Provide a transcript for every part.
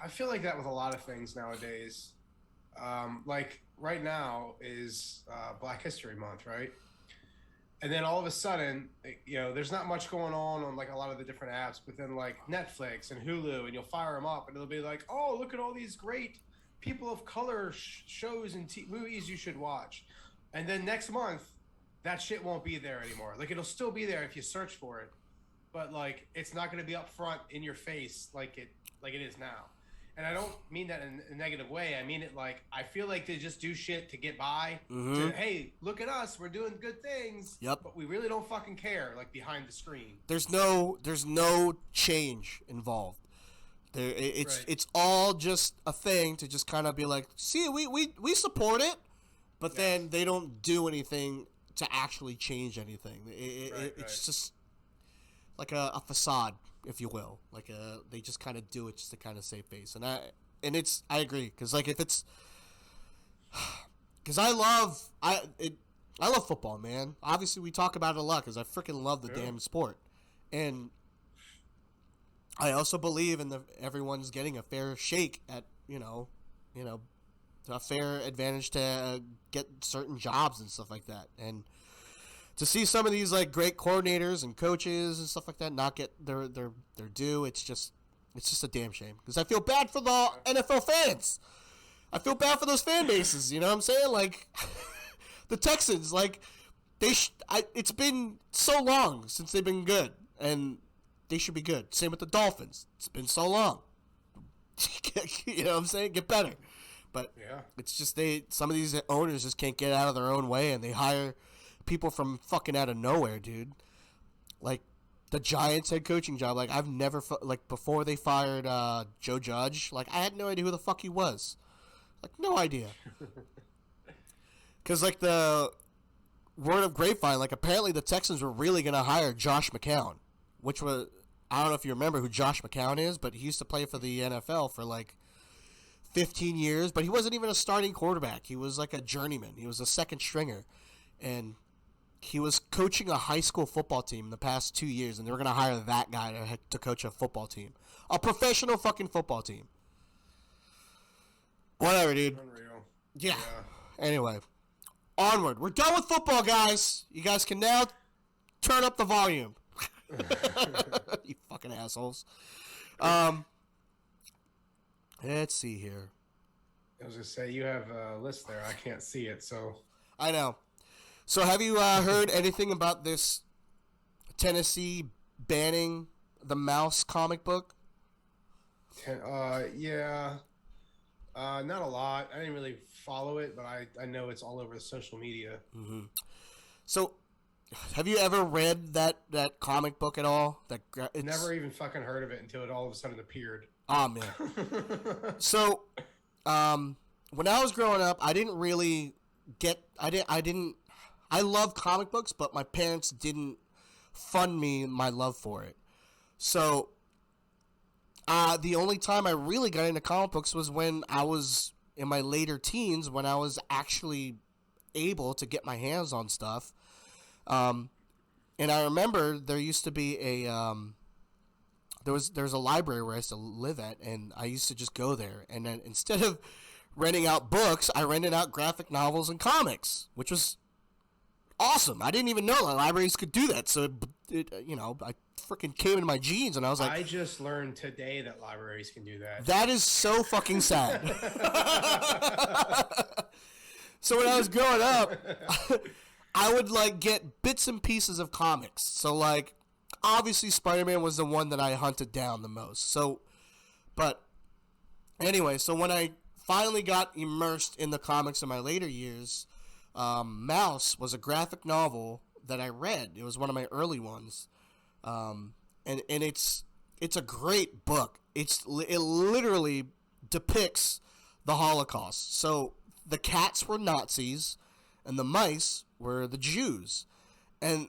I feel like that with a lot of things nowadays. Like right now is Black History Month, right? And then all of a sudden, there's not much going on like a lot of the different apps, but then like Netflix and Hulu, and you'll fire them up, and it'll be like, oh, look at all these great people of color shows and movies you should watch. And then next month, that shit won't be there anymore. Like it'll still be there if you search for it, but like it's not going to be up front in your face like it is now. And I don't mean that in a negative way. I mean it like I feel like they just do shit to get by. To Mm-hmm. hey, look at us, we're doing good things, Yep. but we really don't fucking care. Like behind the screen, There's no change involved. It's right? it's all just a thing to just kind of be like, see, we support it, but then Yes, they don't do anything to actually change anything. right, right. It's just like a facade, if you will. Like they just kind of do it just to kind of save face. I agree because like if it's because I love football, man. Obviously, we talk about it a lot because I freaking love the Yeah, damn sport, and I also believe in the everyone's getting a fair shake at you know, a fair advantage to get certain jobs and stuff like that, and to see some of these like great coordinators and coaches and stuff like that not get their due, it's just a damn shame because I feel bad for the yeah. NFL fans. I feel bad for those fan bases. You know what I'm saying? Like the Texans, like it's been so long since they've been good, and they should be good. Same with the Dolphins. It's been so long. You know what I'm saying? Get better. But Yeah. it's just some of these owners just can't get out of their own way, and they hire people from fucking out of nowhere, dude. Like the Giants head coaching job. Like I've never like before they fired Joe Judge. Like I had no idea who the fuck he was. Like no idea. Because like the word of grapevine, like apparently the Texans were really gonna hire Josh McCown, which was I don't know if you remember who Josh McCown is, but he used to play for the NFL for like 15 years, but he wasn't even a starting quarterback. He was like a journeyman. He was a second stringer, and he was coaching a high school football team in the past 2 years, and they were gonna hire that guy to coach a football team, a professional fucking football team. Whatever, dude. Unreal. Yeah. Yeah. Anyway, onward. We're done with football, guys. You guys can now turn up the volume. You fucking assholes. Um, let's see here. I was gonna say you have a list there. I can't see it, so I know. So, have you heard anything about this Tennessee banning the Mouse comic book? yeah. Not a lot. I didn't really follow it, but I know it's all over the social media. So, have you ever read that comic book at all? Never even fucking heard of it until it all of a sudden appeared. Oh man. So, when I was growing up, I didn't really I love comic books, but my parents didn't fund me my love for it. So, the only time I really got into comic books was when I was in my later teens, when I was actually able to get my hands on stuff. Um, and I remember there used to be there's a library where I used to live at, and I used to just go there, and then instead of renting out books, I rented out graphic novels and comics, which was awesome. I didn't even know that libraries could do that, so I freaking came in my jeans, and I was like, I just learned today that libraries can do that. that is so fucking sad. So when I was growing up, I would like get bits and pieces of comics. So like obviously Spider-Man was the one that I hunted down the most. So but anyway, so when I finally got immersed in the comics in my later years, Mouse was a graphic novel that I read. It was one of my early ones. And it's a great book. It literally depicts the Holocaust. So the cats were Nazis, and the mice were the Jews. And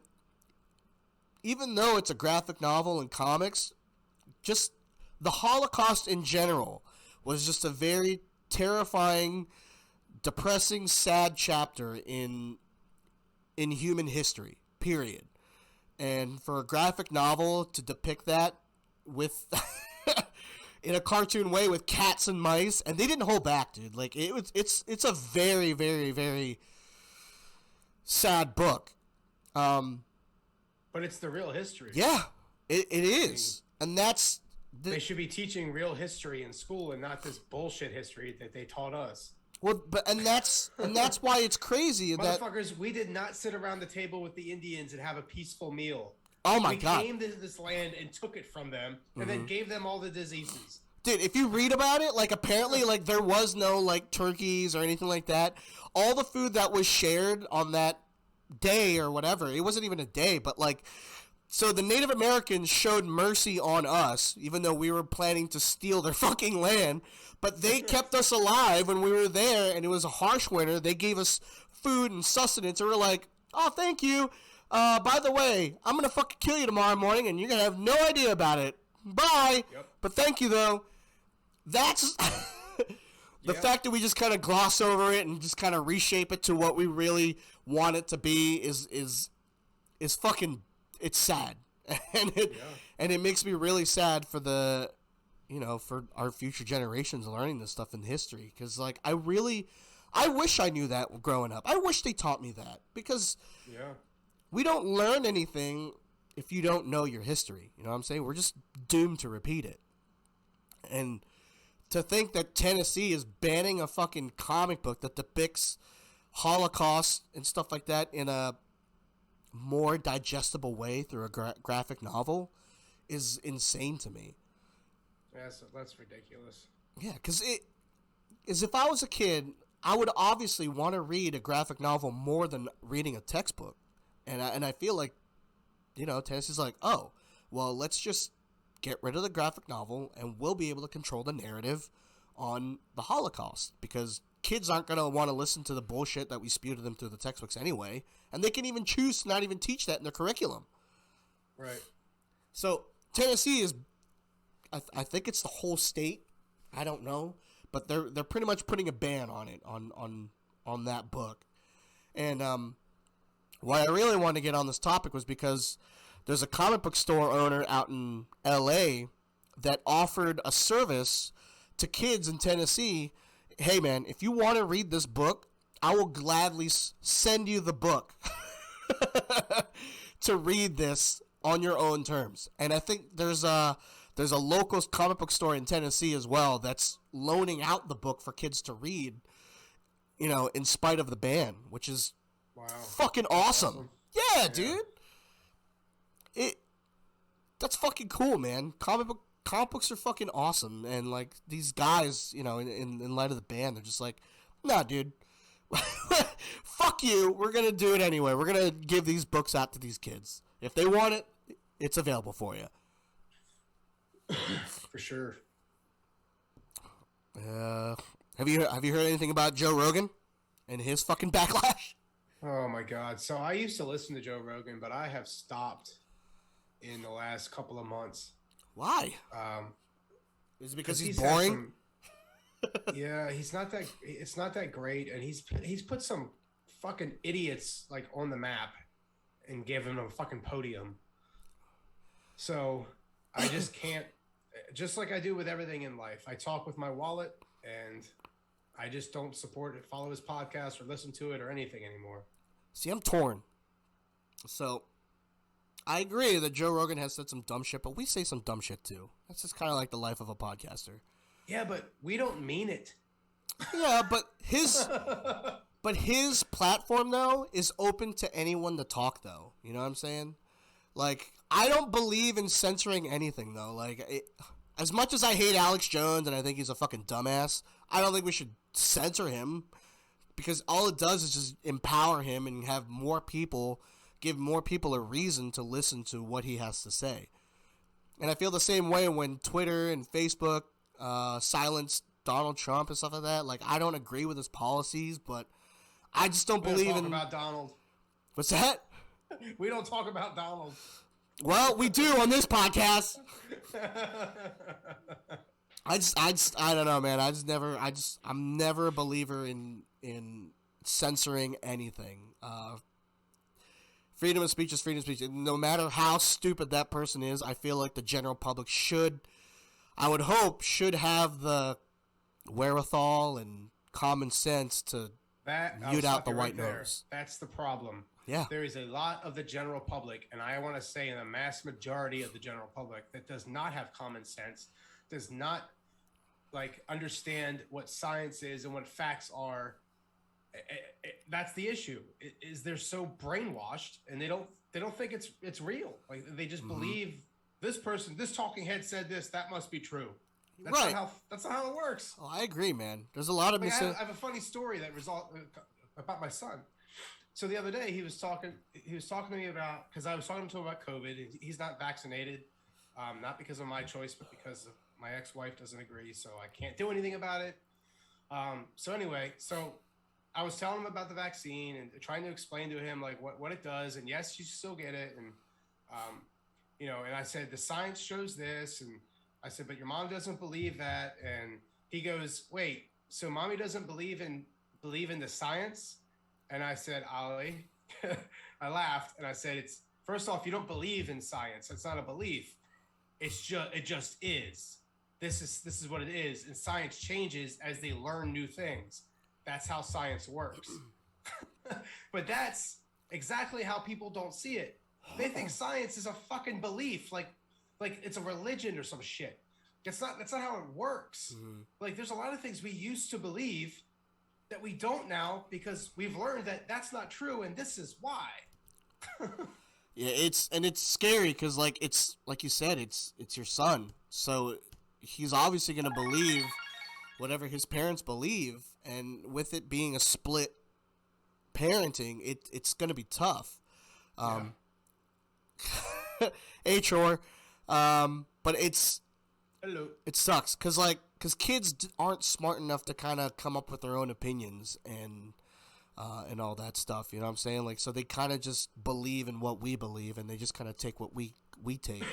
even though it's a graphic novel and comics, just the Holocaust in general was just a very terrifying, depressing, sad chapter in human history. Period. And for a graphic novel to depict that with in a cartoon way with cats and mice, and they didn't hold back, dude. Like it's a very, very, very sad book. But it's the real history. Yeah, it is, and that's they should be teaching real history in school and not this bullshit history that they taught us. Well, and that's why it's crazy that motherfuckers, we did not sit around the table with the Indians and have a peaceful meal. Oh my God! We came to this land and took it from them, and then gave them all the diseases. Dude, if you read about it, like apparently, like there was no like turkeys or anything like that. All the food that was shared on that day or whatever, it wasn't even a day, but like, so the Native Americans showed mercy on us, even though we were planning to steal their fucking land. But they kept us alive when we were there, and it was a harsh winter. They gave us food and sustenance, and we're like, oh, thank you. By the way, I'm going to fucking kill you tomorrow morning, and you're going to have no idea about it. Bye. Yep. But thank you, though. That's the fact that we just kind of gloss over it and just kind of reshape it to what we really want it to be is fucking, it's sad. And it makes me really sad for the, you know, for our future generations learning this stuff in history. Because, like, I wish I knew that growing up. I wish they taught me that. Because we don't learn anything if you don't know your history. You know what I'm saying? We're just doomed to repeat it. And to think that Tennessee is banning a fucking comic book that depicts Holocaust and stuff like that in a more digestible way through a graphic novel is insane to me. Yeah, so that's ridiculous. Yeah, because if I was a kid, I would obviously want to read a graphic novel more than reading a textbook. And I feel like, you know, Tennessee's like, oh, well, let's just get rid of the graphic novel and we'll be able to control the narrative on the Holocaust. Because kids aren't going to want to listen to the bullshit that we spew to them through the textbooks anyway. And they can even choose to not even teach that in their curriculum. Right. So Tennessee is, I think it's the whole state. I don't know. But they're pretty much putting a ban on it, on that book. And why I really wanted to get on this topic was because there's a comic book store owner out in L.A. that offered a service to kids in Tennessee. Hey, man, if you want to read this book, I will gladly send you the book to read this on your own terms. And I think there's a local comic book store in Tennessee as well that's loaning out the book for kids to read, you know, in spite of the ban, which is fucking awesome. Yeah, dude. That's fucking cool, man. Comic books are fucking awesome, and like these guys, you know, in light of the ban, they're just like, nah, dude. Fuck you. We're gonna do it anyway. We're gonna give these books out to these kids. If they want it, it's available for you. For sure. Have you heard anything about Joe Rogan and his fucking backlash? Oh my God. So I used to listen to Joe Rogan, but I have stopped in the last couple of months. Why? Is it because he's boring? Yeah, he's not that. It's not that great, and he's put some fucking idiots like on the map and given them a fucking podium. So I just can't. Just like I do with everything in life, I talk with my wallet, and I just don't support it, follow his podcast, or listen to it, or anything anymore. See, I'm torn. So I agree that Joe Rogan has said some dumb shit, but we say some dumb shit too. That's just kind of like the life of a podcaster. Yeah, but we don't mean it. Yeah, but his platform though is open to anyone to talk though. You know what I'm saying? Like, I don't believe in censoring anything though. Like, as much as I hate Alex Jones and I think he's a fucking dumbass, I don't think we should censor him, because all it does is just empower him and have more people, give more people a reason to listen to what he has to say. And I feel the same way when Twitter and Facebook silenced Donald Trump and stuff like that. Like, I don't agree with his policies, but I just don't believe in. About Donald. What's that? We don't talk about Donald. Well, we do on this podcast. I don't know, man. I'm never a believer in censoring anything. Freedom of speech is freedom of speech. No matter how stupid that person is, I feel like the general public should I would hope, should have the wherewithal and common sense to mute out the white nose. That's the problem. Yeah. There is a lot of the general public, and I want to say in the mass majority of the general public, that does not have common sense, does not like understand what science is and what facts are. That's the issue. Is they're so brainwashed, and they don't think it's real. Like they just believe this person, this talking head said this, that must be true. That's Right. That's not how it works. Oh, I agree, man. There's a lot of I have a funny story about my son. So the other day he was talking to me about, because I was talking to him about COVID. He's not vaccinated, not because of my choice, but because of my ex-wife doesn't agree, so I can't do anything about it. So anyway, I was telling him about the vaccine and trying to explain to him like what it does, and yes, you still get it, and and I said the science shows this, and I said, but your mom doesn't believe that, and he goes, wait, so mommy doesn't believe in the science? And I said, Ollie, I laughed, and I said, it's first off, you don't believe in science. It's not a belief. It just is. This is what it is, and science changes as they learn new things. That's how science works. But that's exactly how people don't see it. They think science is a fucking belief, like it's a religion or some shit. That's not how it works. Mm-hmm. Like there's a lot of things we used to believe that we don't now because we've learned that that's not true, and this is why. Yeah, it's scary because it's like you said, it's your son, so he's obviously gonna believe whatever his parents believe, and with it being a split parenting, it's gonna be tough. Hey, Chor. But hello. It sucks because kids aren't smart enough to kind of come up with their own opinions and all that stuff. You know what I'm saying? Like, so they kind of just believe in what we believe, and they just kind of take what we take.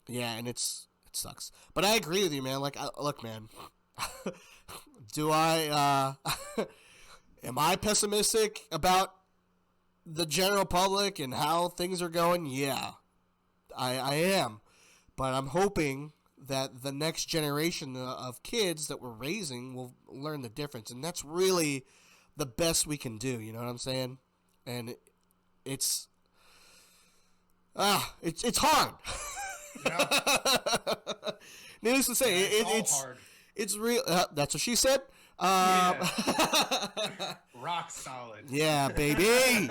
Yeah, and it sucks. But I agree with you, man. Like, look, man. Do I am I pessimistic about the general public and how things are going? Yeah, I am. But I'm hoping that the next generation of kids that we're raising will learn the difference. And that's really the best we can do. You know what I'm saying? And it's hard. Yeah. Needless to say, it's hard. It's real. That's what she said. Rock solid. Yeah, baby.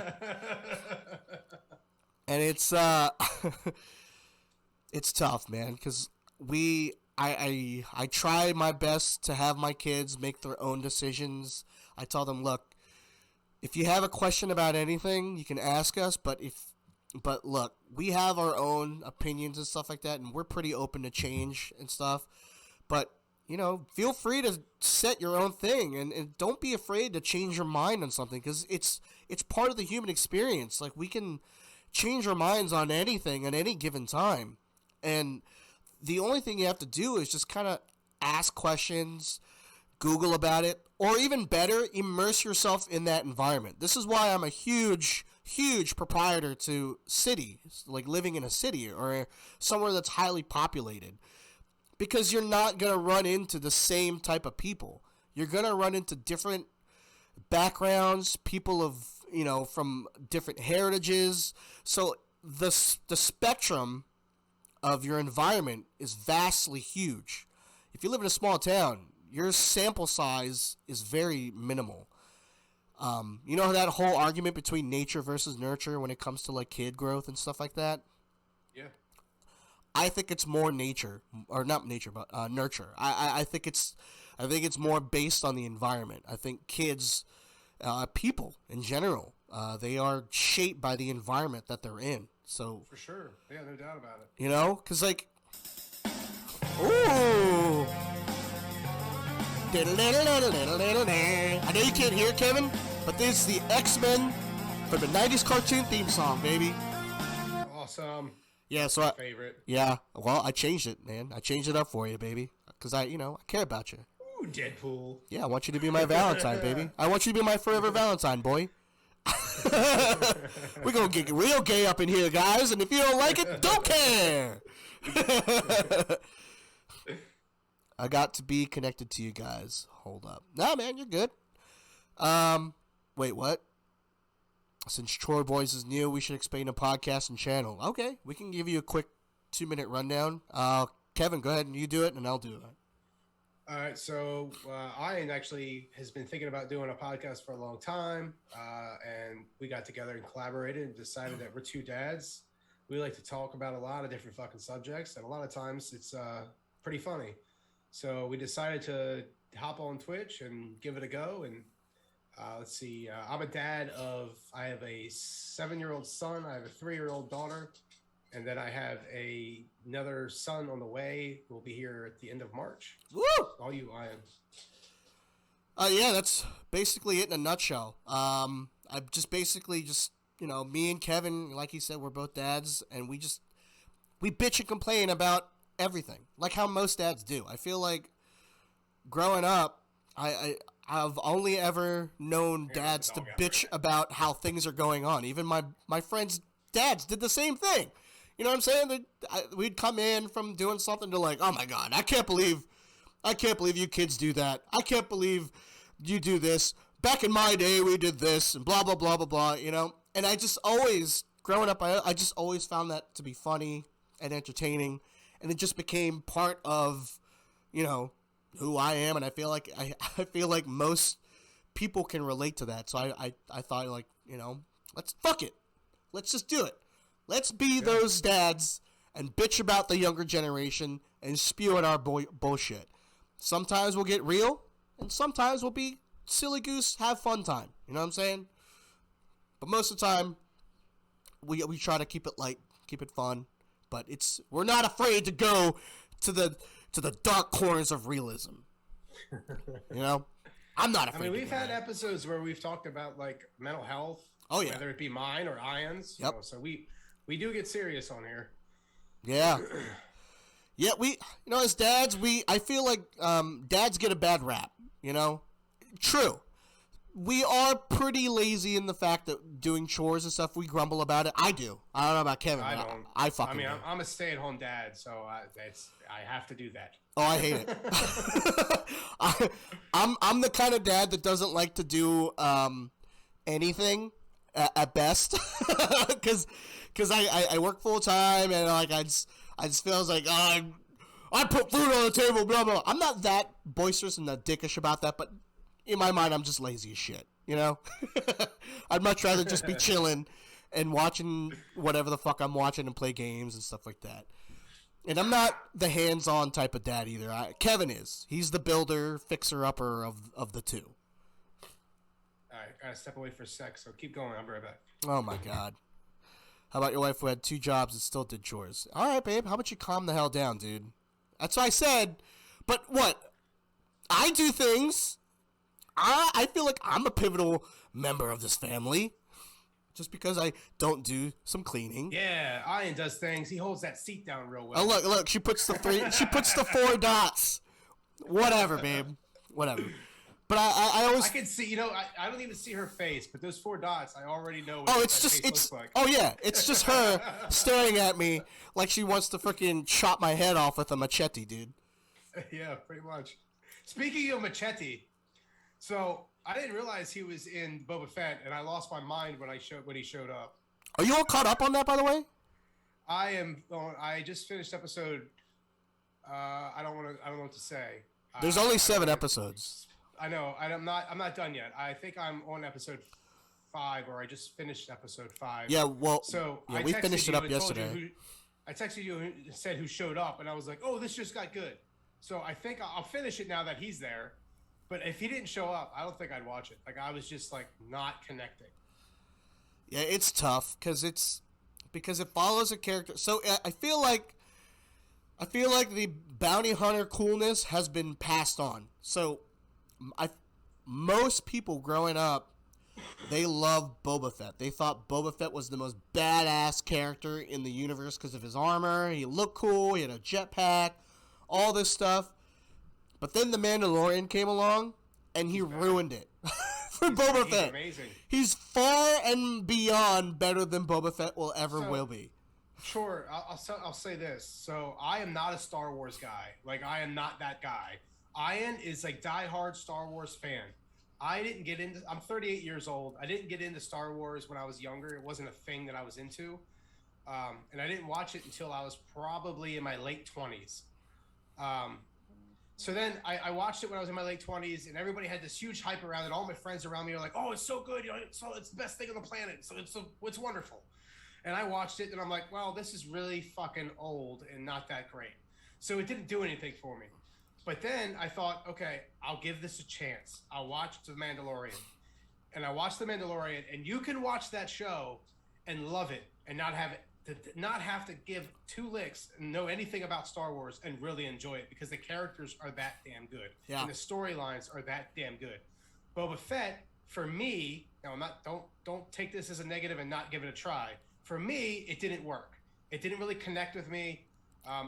And it's it's tough, man, because I try my best to have my kids make their own decisions. I tell them, look, if you have a question about anything, you can ask us, but look, we have our own opinions and stuff like that, and we're pretty open to change and stuff. But feel free to set your own thing, and don't be afraid to change your mind on something, because it's part of the human experience. Like, we can change our minds on anything at any given time, and the only thing you have to do is just kind of ask questions, Google about it, or even better, immerse yourself in that environment. This is why I'm a huge proprietor to cities, like living in a city or somewhere that's highly populated. Because you're not going to run into the same type of people. You're going to run into different backgrounds, people of, from different heritages. So the spectrum of your environment is vastly huge. If you live in a small town, your sample size is very minimal. You know that whole argument between nature versus nurture when it comes to like kid growth and stuff like that? Yeah. I think it's more nature, or not nature, but nurture. I think it's more based on the environment. I think kids, people in general, they are shaped by the environment that they're in. So for sure, yeah, no doubt about it. Because like, ooh, I know you can't hear it, Kevin, but this is the X-Men from the '90s cartoon theme song, baby. Awesome. Yeah, so favorite. Yeah, well, I changed it, man. I changed it up for you, baby, because I care about you. Ooh, Deadpool. Yeah, I want you to be my Valentine, baby. I want you to be my forever Valentine, boy. We're gonna get real gay up in here, guys, and if you don't like it, don't care. I got to be connected to you guys. Hold up. Nah, man, you're good. Wait, what? Since Chore Boys is new, we should explain the podcast and channel. Okay, we can give you a quick 2-minute rundown. Kevin, go ahead and you do it, and I'll do it. All right, so Ian actually has been thinking about doing a podcast for a long time, and we got together and collaborated and decided that we're two dads. We like to talk about a lot of different fucking subjects, and a lot of times it's pretty funny. So we decided to hop on Twitch and give it a go. And let's see, I'm a dad of, I have a 7-year-old son, I have a 3-year-old daughter, and then I have another son on the way who will be here at the end of March. Woo! All you, Ian. Yeah, that's basically it in a nutshell. I just basically me and Kevin, like he said, we're both dads, and we bitch and complain about everything, like how most dads do. I feel like growing up, I've only ever known dads to bitch about how things are going on. Even my friends' dads did the same thing. You know what I'm saying? We'd come in from doing something to like, oh my God, I can't believe you kids do that. I can't believe you do this. Back in my day, we did this and blah, blah, blah, blah, blah, you know? And I just always, growing up, I just always found that to be funny and entertaining. And it just became part of, who I am. And I feel like most people can relate to that. So I thought like, let's fuck it. Let's just do it. Let's be those dads and bitch about the younger generation and spew at our bullshit. Sometimes we'll get real, and sometimes we'll be silly goose, have fun time. You know what I'm saying? But most of the time, we try to keep it light, keep it fun. But we're not afraid to go to the dark corners of realism. I'm not afraid. I mean, we've had episodes where we've talked about like mental health. Oh yeah, whether it be mine or Ian's. Yep. So we do get serious on here. Yeah. Yeah, as dads, I feel like dads get a bad rap, True. We are pretty lazy in the fact that doing chores and stuff, we grumble about it. I do. I don't know about Kevin. I don't. I fucking do. I'm a stay-at-home dad, so I have to do that. Oh, I hate it. I'm the kind of dad that doesn't like to do anything at best because I work full time and like I just feels like I put food on the table, blah blah. I'm not that boisterous and that dickish about that, but in my mind I'm just lazy as shit, I'd much rather just be chilling and watching whatever the fuck I'm watching and play games and stuff like that. And I'm not the hands-on type of dad either. Kevin is. He's the builder, fixer-upper of the two. All right, gotta step away for a sec, so keep going. I'll be right back. Oh my God. How about your wife who had 2 jobs and still did chores? All right, babe. How about you calm the hell down, dude? That's what I said. But what? I do things. I feel like I'm a pivotal member of this family. Just because I don't do some cleaning. Yeah, Ian does things. He holds that seat down real well. Oh, look. She puts the 4 dots. Whatever, babe. Whatever. But I always... I can see, I don't even see her face, but those 4 dots, I already know what face looks like. Oh, yeah. It's just her staring at me like she wants to freaking chop my head off with a machete, dude. Yeah, pretty much. Speaking of machete, so I didn't realize he was in Boba Fett, and I lost my mind when he showed up. Are you all caught up on that, by the way? I am. I just finished episode. I don't know what to say. There's only 7 episodes. I know. I'm not done yet. I think I'm on episode 5, or I just finished episode 5. Yeah. Well. So yeah, we finished it up yesterday. I texted you and said who showed up, and I was like, "Oh, this just got good." So I think I'll finish it now that he's there. But if he didn't show up, I don't think I'd watch it. Like, I was just like not connecting. Yeah, it's tough because it follows a character. So I feel like the bounty hunter coolness has been passed on. So most people growing up, they loved Boba Fett. They thought Boba Fett was the most badass character in the universe because of his armor. He looked cool. He had a jetpack, all this stuff. But then the Mandalorian came along, and he ruined it for Boba Fett. Amazing. He's far and beyond better than Boba Fett will be. Sure, I'll say this. So I am not a Star Wars guy. Like I am not that guy. Ian is like diehard Star Wars fan. I didn't get into. I'm 38 years old. I didn't get into Star Wars when I was younger. It wasn't a thing that I was into, and I didn't watch it until I was probably in my late 20s. Um, so then I watched it when I was in my late 20s, and everybody had this huge hype around it. All my friends around me are like, "Oh, it's so good! You know, it's the best thing on the planet. So it's wonderful." And I watched it, and I'm like, "Well, this is really fucking old and not that great." So it didn't do anything for me. But then I thought, okay, I'll give this a chance. I'll watch The Mandalorian, and I watched The Mandalorian, and you can watch that show and love it and not have to give two licks and know anything about Star Wars and really enjoy it because the characters are that damn good. Yeah. And the storylines are that damn good. Boba Fett, for me, now I'm not don't take this as a negative and not give it a try. For me, it didn't work. It didn't really connect with me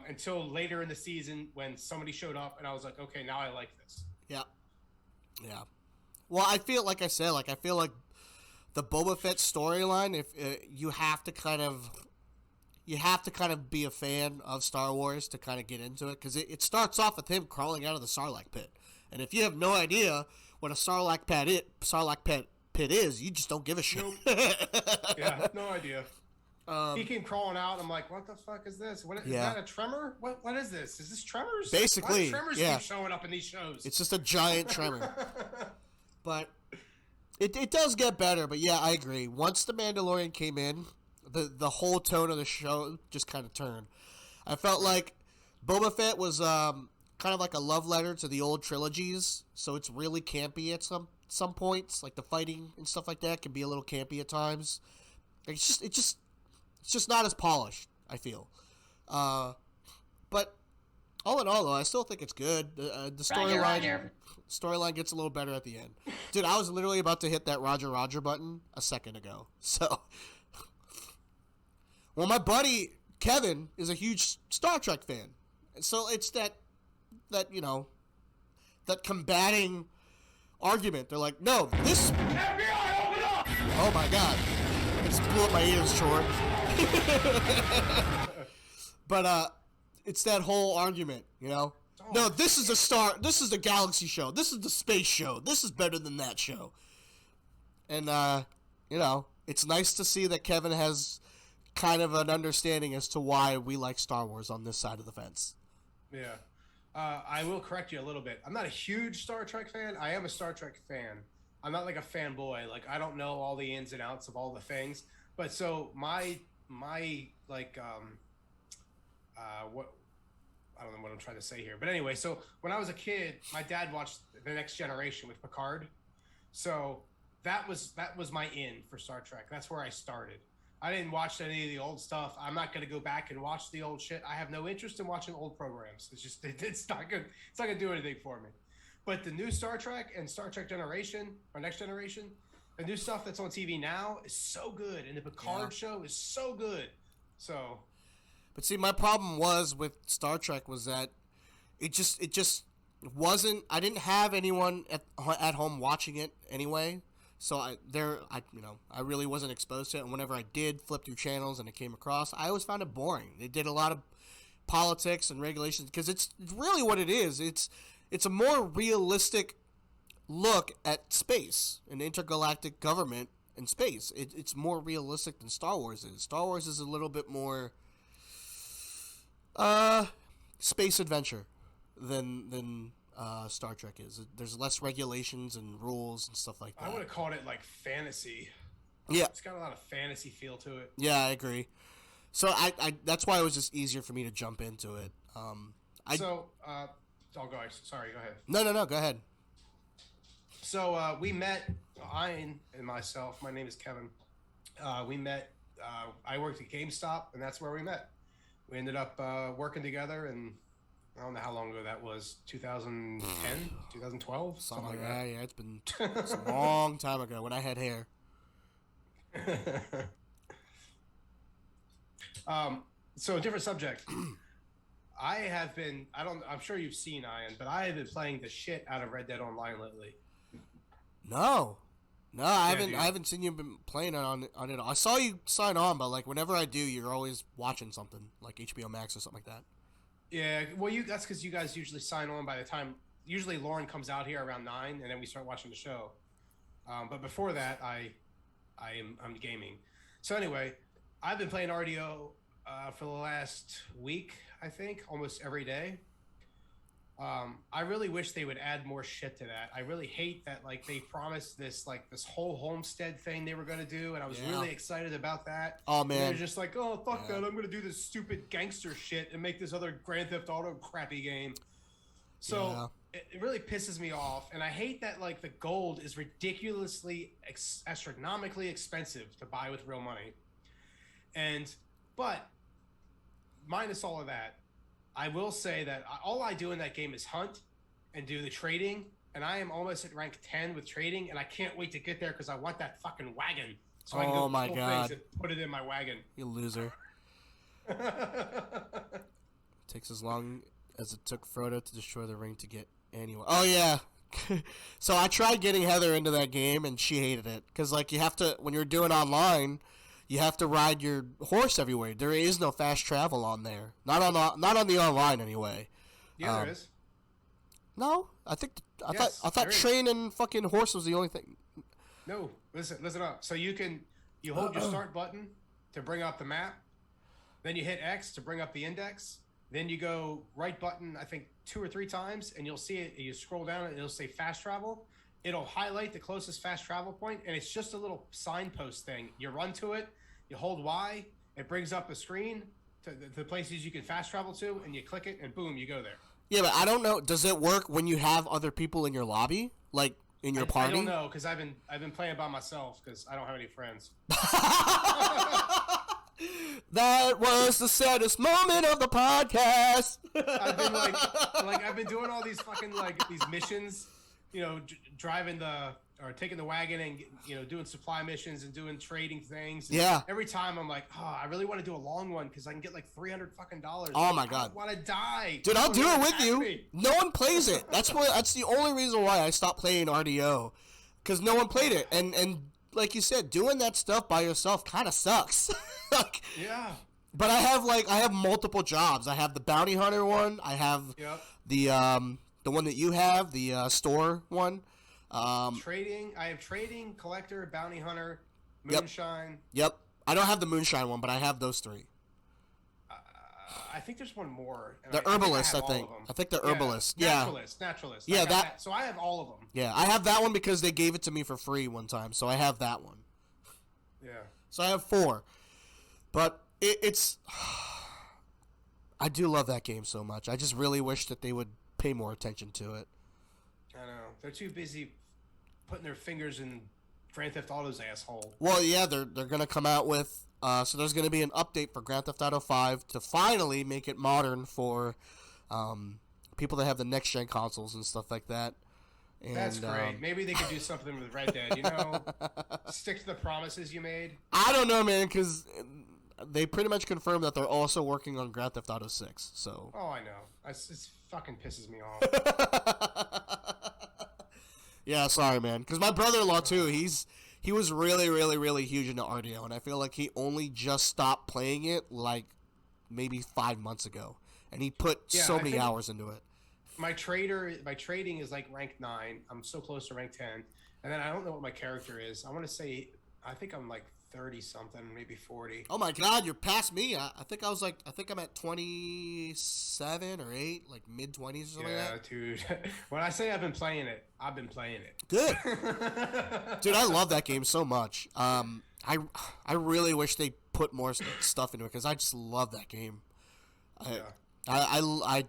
until later in the season when somebody showed up and I was like, okay, now I like this. Yeah. Yeah. Well, I feel like I said, like I feel like the Boba Fett storyline, if you have to kind of be a fan of Star Wars to kind of get into it, because it starts off with him crawling out of the Sarlacc pit, and if you have no idea what a Sarlacc pit is, you just don't give a shit. Nope. Yeah, no idea. He came crawling out. I'm like, what the fuck is this? Is that a tremor? What is this? Is this tremors? Basically, why do tremors keep showing up in these shows? It's just a giant tremor. But it does get better. But yeah, I agree. Once the Mandalorian came in, the whole tone of the show just kind of turned. I felt like Boba Fett was kind of like a love letter to the old trilogies, so it's really campy at some points. Like the fighting and stuff like that can be a little campy at times. It's just not as polished, I feel. But all in all, though, I still think it's good. The storyline gets a little better at the end. Dude, I was literally about to hit that Roger button a second ago. So, well, my buddy Kevin is a huge Star Trek fan. So it's that combating argument. They're like, no, this... FBI, open up! Oh, my God. I just blew up my ears short. But it's that whole argument, you know. No, this is the galaxy show. This is the space show. This is better than that show. And it's nice to see that Kevin has kind of an understanding as to why we like Star Wars on this side of the fence. Yeah. I will correct you a little bit. I'm not a huge Star Trek fan. I am a Star Trek fan. I'm not like a fanboy. Like I don't know all the ins and outs of all the things. But so my like what I don't know what I'm trying to say here. But anyway, so when I was a kid, my dad watched The Next Generation with Picard. So that was my in for Star Trek. That's where I started. I didn't watch any of the old stuff. I'm not going to go back and watch the old shit. I have no interest in watching old programs. It's just it's not good. It's not going to do anything for me. But the new Star Trek and Star Trek Generation or Next Generation, the new stuff that's on TV now is so good, and the Picard show is so good. So, but see, my problem was with Star Trek was that it just wasn't. I didn't have anyone at home watching it anyway. So I really wasn't exposed to it, and whenever I did flip through channels and it came across, I always found it boring. They did a lot of politics and regulations because it's really what it is. It's a more realistic look at space and intergalactic government and space. It's more realistic than Star Wars is. Star Wars is a little bit more space adventure than Star Trek is. There's less regulations and rules and stuff like that. I would have called it like fantasy. Yeah, it's got a lot of fantasy feel to it. Yeah, I agree. So I that's why it was just easier for me to jump into it. Go ahead. Sorry, go ahead. No, go ahead. So we met, Ian and myself. My name is Kevin. We met. I worked at GameStop, and that's where we met. We ended up working together, and I don't know how long ago that was. 2010, 2012, something like that. Yeah, it's a long time ago when I had hair. So, different subject. I'm sure you've seen Ian, but I have been playing the shit out of Red Dead Online lately. No, No, I haven't. dude. I haven't seen you been playing on it. I saw you sign on, but like whenever I do, you're always watching something like HBO Max or something like that. Yeah, well, that's because you guys usually sign on by the time. Usually, Lauren comes out here around 9, and then we start watching the show. But before that, I'm gaming. So anyway, I've been playing RDO for the last week. I think almost every day. I really wish they would add more shit to that. I really hate that like they promised this whole homestead thing they were gonna do, and I was really excited about that. Oh man, they're just like, oh fuck that, I'm gonna do this stupid gangster shit and make this other Grand Theft Auto crappy game. So it really pisses me off, and I hate that like the gold is ridiculously astronomically expensive to buy with real money. But minus all of that, I will say that all I do in that game is hunt and do the trading, and I am almost at rank 10 with trading, and I can't wait to get there because I want that fucking wagon. So I can go my pull God. things and put it in my wagon. You loser. Takes as long as it took Frodo to destroy the ring to get anywhere. Oh, yeah. So I tried getting Heather into that game, and she hated it. Because, like, you have to, when you're doing online, you have to ride your horse everywhere. There is no fast travel on there. Not on the online, anyway. Yeah, there is. No? I thought there is. train and fucking horse was the only thing. No, listen up. So you hold your start button to bring up the map, then you hit X to bring up the index, then you go right button, I think 2 or 3 times, and you'll see it. You scroll down and it'll say fast travel. It'll highlight the closest fast travel point, and it's just a little signpost thing. You run to it, you hold Y, it brings up a screen to the places you can fast travel to, and you click it, and boom, you go there. Yeah, but I don't know. Does it work when you have other people in your lobby, like in your party? I don't know because I've been playing by myself because I don't have any friends. That was the saddest moment of the podcast. I've been I've been doing all these fucking these missions, driving or taking the wagon and doing supply missions and doing trading things. And yeah. Every time I'm like, oh, I really want to do a long one because I can get like $300 fucking. Oh my God. I want to die, dude. I'll do it with you. No one plays it. That's the only reason why I stopped playing RDO, because no one played it, and like you said, doing that stuff by yourself kind of sucks. Yeah. But I have multiple jobs. I have the bounty hunter one. I have the one that you have, the store one. Trading. I have trading, collector, bounty hunter, moonshine. Yep. I don't have the moonshine one, but I have those 3. I think there's one more. The herbalist, I think. I think the herbalist. Yeah. Naturalist. Yeah, that. So I have all of them. Yeah, I have that one because they gave it to me for free one time, so I have that one. Yeah. So I have 4. But it's... I do love that game so much. I just really wish that they would pay more attention to it. I know. They're too busy putting their fingers in Grand Theft Auto's asshole. Well, yeah, they're going to come out with... so there's going to be an update for Grand Theft Auto 5 to finally make it modern for people that have the next-gen consoles and stuff like that. And, that's great. Maybe they could do something with Red Dead, Stick to the promises you made. I don't know, man, because they pretty much confirmed that they're also working on Grand Theft Auto 6. So. Oh, I know. It fucking pisses me off. Yeah, sorry, man. Because my brother-in-law, too, he was really, really, really huge into RDO, and I feel like he only just stopped playing it, like, maybe 5 months ago. And he put so many hours into it. My trading is, like, rank 9. I'm so close to rank 10. And then I don't know what my character is. I think I'm, like, 30-something, maybe 40. Oh, my God, you're past me. I think I'm at 27 or 8, like, mid-20s or something like that. Yeah, dude. When I say I've been playing it, I've been playing it. Good. Dude, I love that game so much. I really wish they put more stuff into it because I just love that game. I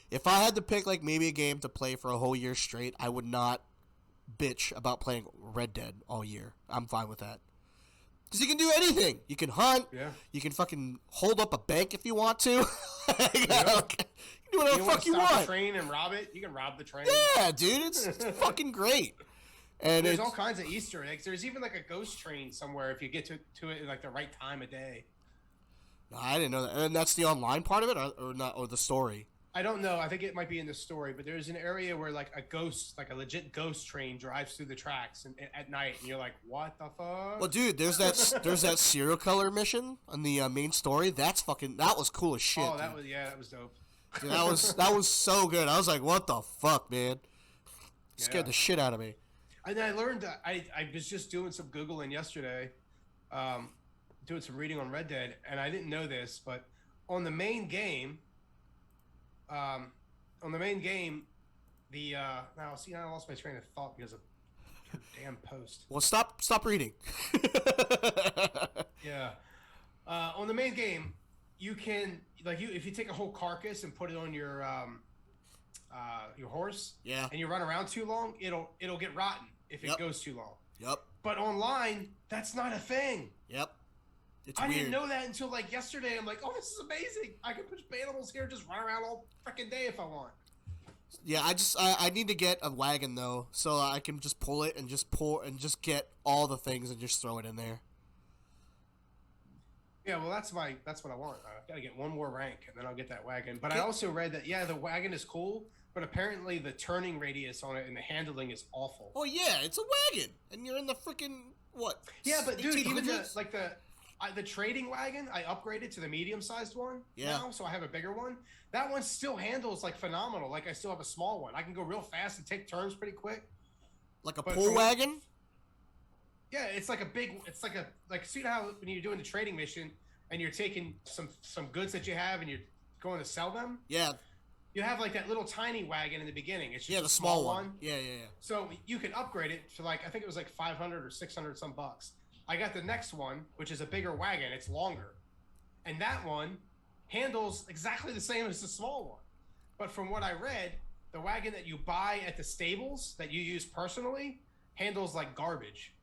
if I had to pick like maybe a game to play for a whole year straight, I would not bitch about playing Red Dead all year. I'm fine with that. Because you can do anything. You can hunt. Yeah. You can fucking hold up a bank if you want to. You can do whatever the fuck you want. want. A train and rob it. You can rob the train. Yeah, dude. It's fucking great. And there's all kinds of Easter eggs. There's even like a ghost train somewhere if you get to it at like the right time of day. No, I didn't know that. And that's the online part of it, or not, or the story. I don't know. I think it might be in the story, but there's an area where like a ghost, like a legit ghost train, drives through the tracks at night, and you're like, "What the fuck?" Well, dude, there's that serial killer mission on the main story. That was cool as shit. Oh, that dude. that was dope. Dude, that was so good. I was like, "What the fuck, man?" Scared the shit out of me. And I learned that I was just doing some Googling yesterday, doing some reading on Red Dead, and I didn't know this, but on the main game, the now see, I lost my train of thought because of your damn post. Well, stop reading. Yeah, on the main game, you can if you take a whole carcass and put it on your horse, yeah, and you run around too long, it'll get rotten if it goes too long. Yep. But online, that's not a thing. Yep. It's I weird. didn't know that until like yesterday. I'm like, oh, this is amazing. I can put animals here, just run around all freaking day if I want. Yeah, I need to get a wagon though, so I can just pull it and just get all the things and just throw it in there. Yeah, well, that's what I want. I gotta get one more rank, and then I'll get that wagon. But I also read that the wagon is cool, but apparently the turning radius on it and the handling is awful. Oh yeah, it's a wagon, and you're in the freaking what? Yeah, but dude, even 1800s? the trading wagon, I upgraded to the medium-sized one now, so I have a bigger one. That one still handles like phenomenal. Like I still have a small one. I can go real fast and take turns pretty quick. Like a pull wagon? Yeah, it's like a big. It's like see how when you're doing the trading mission and you're taking some goods that you have and you're going to sell them. Yeah. You have like that little tiny wagon in the beginning. It's just the small one. Yeah. So you can upgrade it to like I think it was like 500 or 600 some bucks. I got the next one, which is a bigger wagon. It's longer, and that one handles exactly the same as the small one. But from what I read, the wagon that you buy at the stables that you use personally handles like garbage.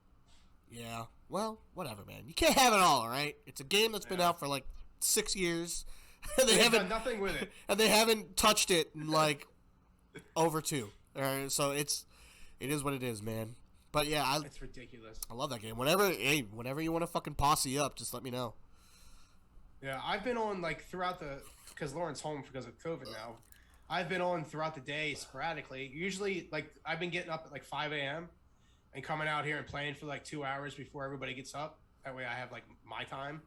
Yeah. Well, whatever, man. You can't have it all right? It's a game that's been out for like 6 years. And they haven't done nothing with it. And they haven't touched it in like over 2. So it is what it is, man. But yeah, it's ridiculous. I love that game. Whenever you want to fucking posse up, just let me know. Yeah, I've been on like throughout because Lauren's home because of COVID now. I've been on throughout the day sporadically. Usually, like I've been getting up at like 5 a.m. and coming out here and playing for like 2 hours before everybody gets up. That way, I have like my time,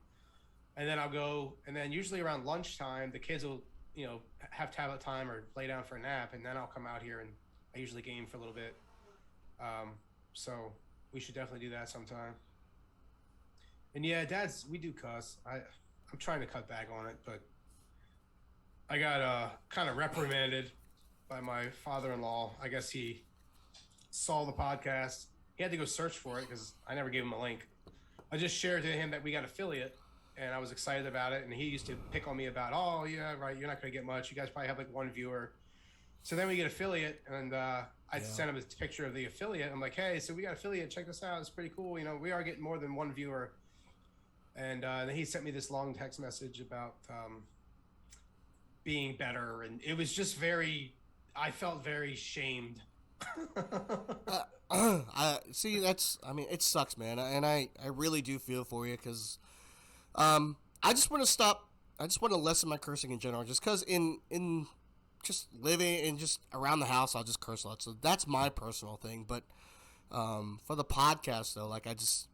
and then I'll go. And then usually around lunchtime, the kids will have tablet time or lay down for a nap, and then I'll come out here and I usually game for a little bit. So we should definitely do that sometime. And yeah, we do cuss. I'm trying to cut back on it, but I got kind of reprimanded by my father-in-law. I guess he saw the podcast. He had to go search for it because I never gave him a link. I just shared to him that we got affiliate, and I was excited about it. And he used to pick on me about, oh yeah, right, you're not going to get much. You guys probably have like 1 viewer. So then we get affiliate, and I sent him a picture of the affiliate. I'm like, hey, so we got affiliate. Check this out. It's pretty cool. We are getting more than 1 viewer. And then he sent me this long text message about being better. And it was just I felt very shamed. See, it sucks, man. And I really do feel for you because I just want to lessen my cursing in general. Just because in just living and just around the house, I'll just curse a lot. So that's my personal thing. But for the podcast, though, like it just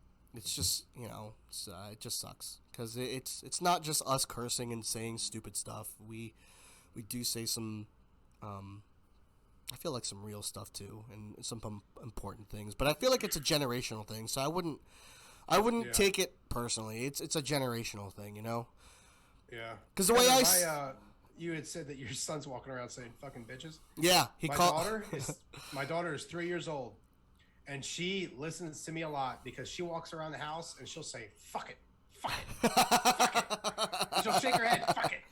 sucks because it's not just us cursing and saying stupid stuff. We do say some, I feel like some real stuff too, and some important things. But I feel like it's a generational thing, so I wouldn't take it personally. It's a generational thing, Yeah. Because the way you had said that your son's walking around saying "fucking bitches." Yeah, my daughter is 3 years old, and she listens to me a lot because she walks around the house and she'll say "fuck it, fuck it, fuck it." And she'll shake her head, "Fuck it,"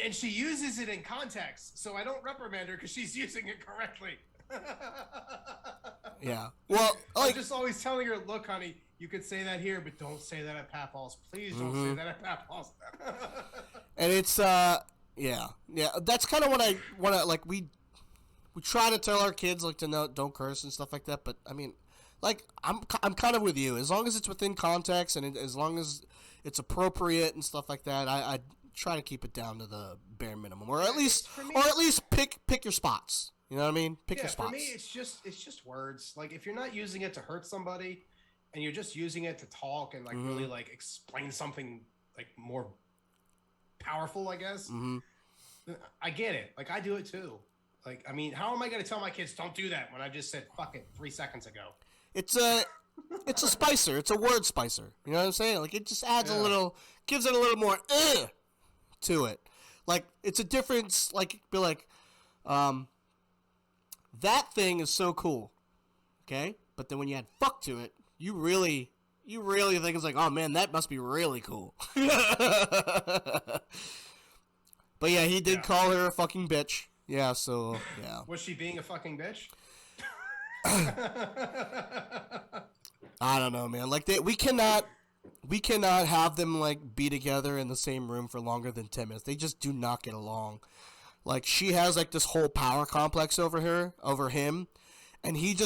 and she uses it in context, so I don't reprimand her because she's using it correctly. Yeah. Well, I'm just always telling her, "Look, honey, you could say that here, but don't say that at Papaw's. Please don't say that at Papaw's." And it's yeah. That's kind of what I want to like. We try to tell our kids like to don't curse and stuff like that. But I mean, like I'm kind of with you. As long as it's within context and as long as it's appropriate and stuff like that, I try to keep it down to the bare minimum, or Yeah, at least for me, pick your spots. You know what I mean? Pick yeah, your for spots. me, it's just words. Like if you're not using it to hurt somebody, and you're just using it to talk and like really like explain something like more powerful, I guess. I get it. Like I do it too. Like I mean, how am I going to tell my kids don't do that when I just said fuck it 3 seconds ago? It's a spicer. It's a word spicer. You know what I'm saying? Like it just adds a little, gives it a little more to it. Like it's a difference. Like be like, that thing is so cool, okay? But then when you add fuck to it, you really think it's like, oh man, that must be really cool. But yeah, he did call her a fucking bitch. Yeah, so yeah. Was she being a fucking bitch? I don't know, man. Like we cannot have them like be together in the same room for longer than 10 minutes. They just do not get along. Like she has like this whole power complex over him, and he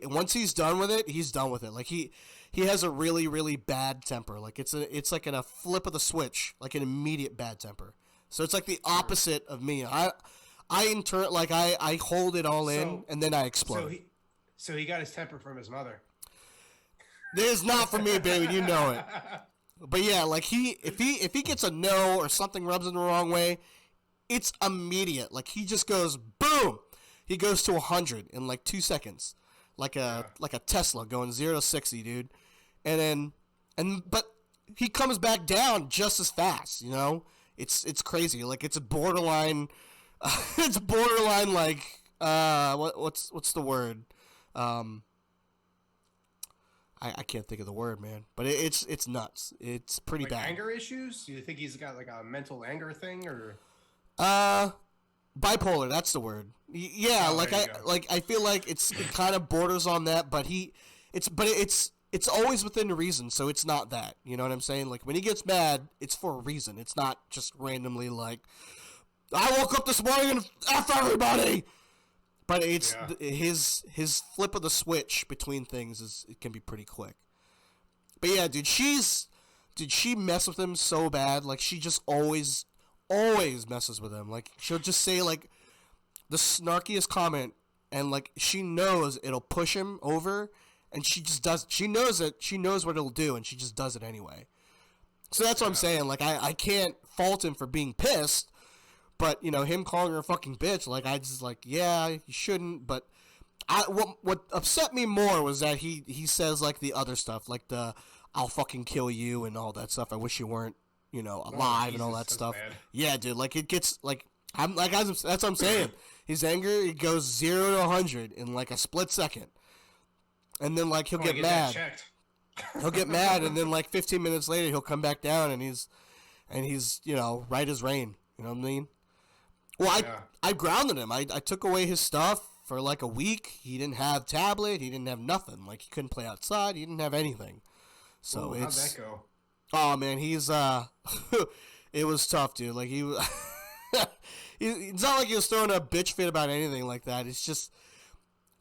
once he's done with it, he's done with it. Like he has a really, really bad temper. Like it's like in a flip of the switch, like an immediate bad temper. So it's like the opposite of me. I hold it all in and then I explode. So he got his temper from his mother. It is not for me, baby. You know it. But yeah, like if he gets a no or something rubs him the wrong way, it's immediate. Like he just goes boom. He goes to 100 in like 2 seconds, like a Tesla going 0 to 60, dude. But he comes back down just as fast. You know, it's crazy. Like it's a borderline. It's borderline like what's the word? I can't think of the word, man. But it's nuts. It's pretty like bad. Anger issues? Do you think he's got like a mental anger thing or? Bipolar. That's the word. Yeah, I feel like it kind of borders on that, but it's always within reason, so it's not that. You know what I'm saying? Like when he gets mad, it's for a reason. It's not just randomly like, I woke up this morning and F everybody. But it's his flip of the switch between things it can be pretty quick. But yeah, dude, she mess with him so bad. Like she just always messes with him. Like she'll just say like the snarkiest comment, and like she knows it'll push him over, and she just does. She knows it. She knows what it'll do, and she just does it anyway. So that's what I'm saying. Like I can't fault him for being pissed. But, you know, him calling her a fucking bitch, like, I just, like, yeah, you shouldn't, but what upset me more was that he says, like, the other stuff, like the, I'll fucking kill you and all that stuff, I wish you weren't, you know, alive and all that stuff. Bad. Yeah, dude, like, it gets, like, that's what I'm saying. His anger, it goes 0 to 100 in, like, a split second. And then, like, he'll get mad. He'll get mad, and then, like, 15 minutes later, he'll come back down, and he's, you know, right as rain. You know what I mean? Well, I grounded him. I took away his stuff for like a week. He didn't have tablet. He didn't have nothing. Like he couldn't play outside. He didn't have anything. So how'd that go? Oh man, he's it was tough, dude. Like he was. It's not like he was throwing a bitch fit about anything like that. It's just